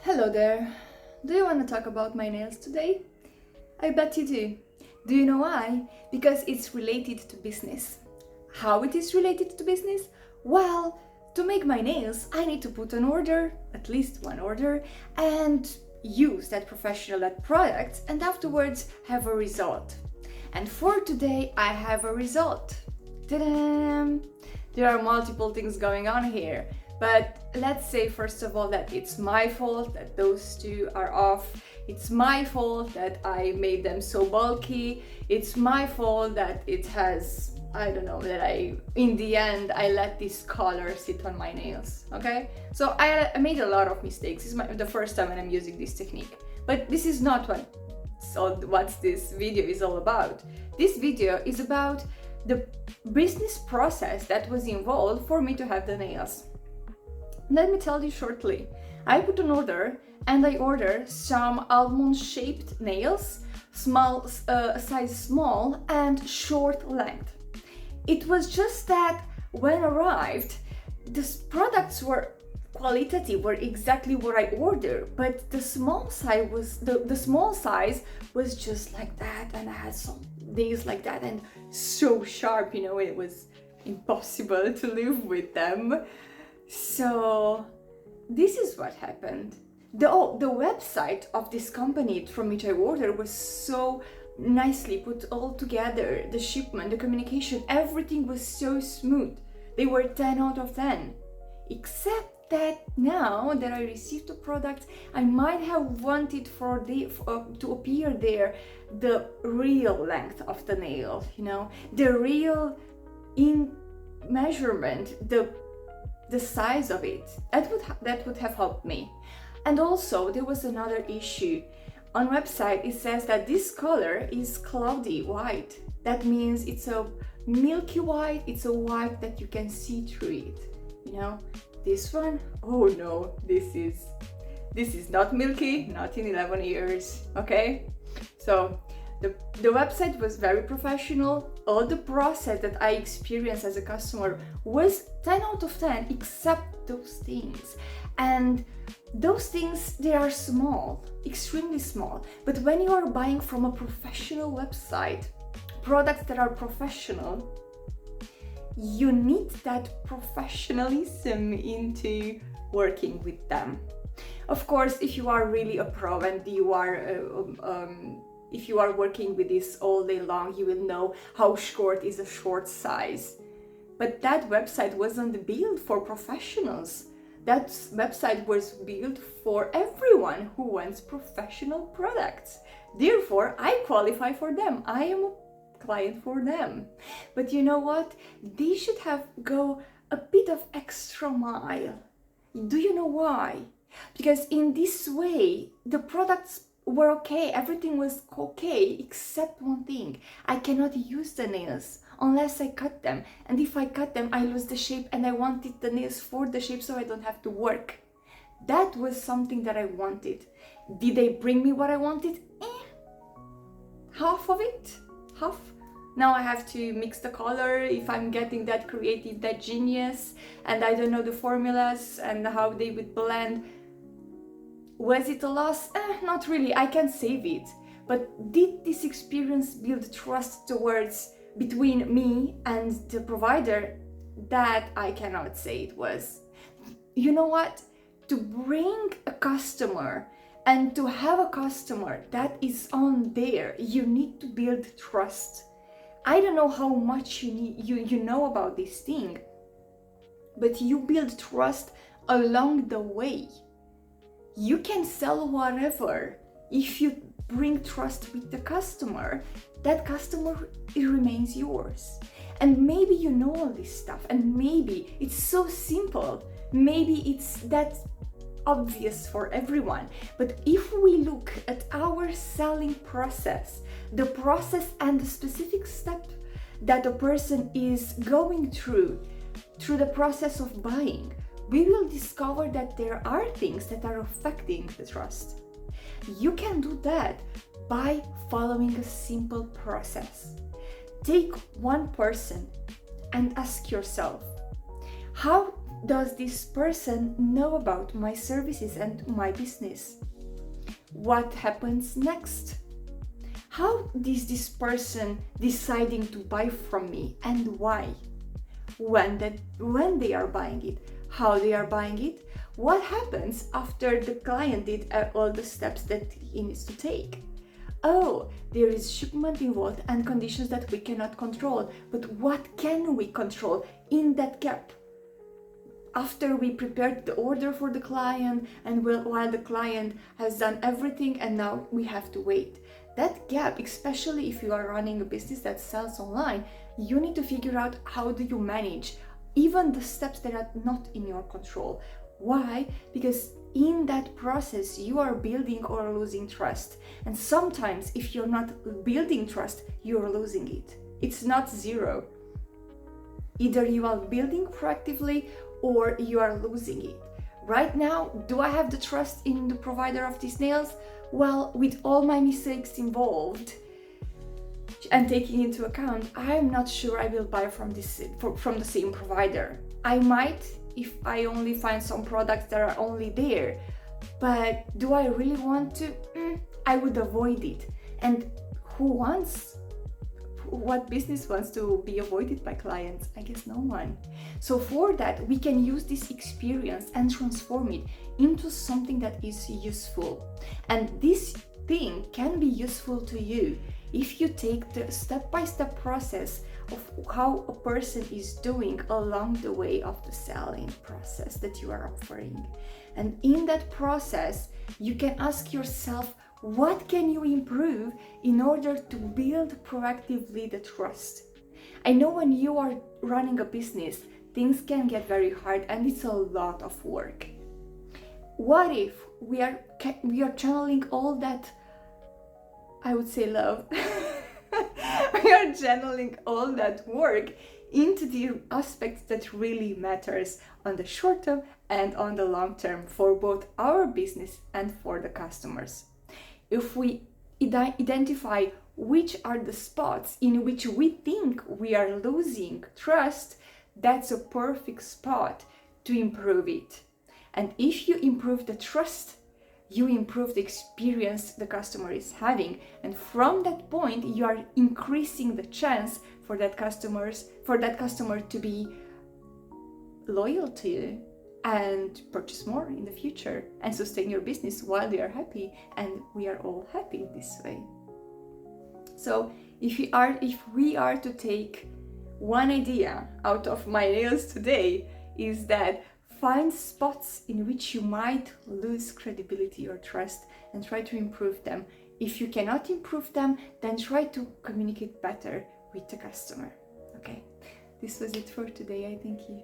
Hello there. Do you want to talk about my nails today? I bet you do. Do you know why? Because it's related to business. How it is related to business? Well, to make my nails, I need to put an order, at least one order, and use that that product, and afterwards have a result. And for today, I have a result. Ta-da! There are multiple things going on here. But let's say first of all that it's my fault that those two are off. It's my fault that I made them so bulky. It's my fault that it has, in the end, I let this color sit on my nails, okay? So I made a lot of mistakes. This is the first time when I'm using this technique. But this is not what this video is all about. This video is about the business process that was involved for me to have the nails. Let me tell you shortly. I put an order and I ordered some almond-shaped nails, size small and short length. It was just that when arrived, the products were qualitative, were exactly what I ordered, but the small size was just like that, and I had some nails like that and so sharp, it was impossible to live with them. So this is what happened. The website of this company from which I ordered was so nicely put all together. The shipment, the communication, everything was so smooth. They were 10 out of 10. Except that now that I received the product, I might have wanted to appear there the real length of the nail, the real in measurement, the size of it. That would have helped me. And also there was another issue. On website it says that this color is cloudy white. That means it's a milky white, it's a white that you can see through it. This one, oh no, this is not milky, not in 11 years, okay? So the website was very professional. All the process that I experienced as a customer was 10 out of 10, except those things. And those things, they are small, extremely small. But when you are buying from a professional website, products that are professional, you need that professionalism into working with them. Of course, if you are really a pro and if you are working with this all day long, you will know how short is a short size. But that website wasn't built for professionals. That website was built for everyone who wants professional products. Therefore, I qualify for them. I am a client for them. But you know what? They should go a bit of extra mile. Do you know why? Because in this way, the products were okay, everything was okay, except one thing. I cannot use the nails unless I cut them. And if I cut them, I lose the shape, and I wanted the nails for the shape so I don't have to work. That was something that I wanted. Did they bring me what I wanted? Half of it. Half. Now I have to mix the color if I'm getting that creative, that genius, and I don't know the formulas and how they would blend. Was it a loss? Not really, I can save it. But did this experience build trust between me and the provider? That I cannot say it was. You know what? To bring a customer and to have a customer that is on there, you need to build trust. I don't know how much you know about this thing, but you build trust along the way. You can sell whatever. If you bring trust with the customer, that customer, it remains yours. And maybe you know all this stuff, and maybe it's so simple. Maybe it's that obvious for everyone. But if we look at our selling process, the process and the specific step that a person is going through the process of buying, we will discover that there are things that are affecting the trust. You can do that by following a simple process. Take one person and ask yourself, how does this person know about my services and my business? What happens next? How is this person deciding to buy from me and why? When they are buying it, how they are buying it, what happens after the client did all the steps that he needs to take. Oh, there is shipment involved and conditions that we cannot control, but what can we control in that gap? After we prepared the order for the client and while the client has done everything and now we have to wait. That gap, especially if you are running a business that sells online, you need to figure out how do you manage even the steps that are not in your control. Why? Because in that process you are building or losing trust. And sometimes if you're not building trust, you're losing it. It's not zero. Either you are building proactively or you are losing it. Right now, do I have the trust in the provider of these nails? Well, with all my mistakes involved and taking into account, I'm not sure I will buy from the same provider. I might if I only find some products that are only there, but do I really want to? I would avoid it. And what business wants to be avoided by clients? I guess no one. So for that, we can use this experience and transform it into something that is useful. And this thing can be useful to you if you take the step-by-step process of how a person is doing along the way of the selling process that you are offering. And in that process, you can ask yourself, what can you improve in order to build proactively the trust? I know when you are running a business, things can get very hard and it's a lot of work. What if we are channeling all that, I would say, love? We are channeling all that work into the aspects that really matters on the short term and on the long term for both our business and for the customers. If we identify which are the spots in which we think we are losing trust, that's a perfect spot to improve it. And if you improve the trust, you improve the experience the customer is having. And from that point, you are increasing the chance for that customer to be loyal to you and purchase more in the future and sustain your business while they are happy, and we are all happy this way. So if we are to take one idea out of my nails today, is that find spots in which you might lose credibility or trust and try to improve them. If you cannot improve them, then try to communicate better with the customer. Okay, this was it for today. I thank you.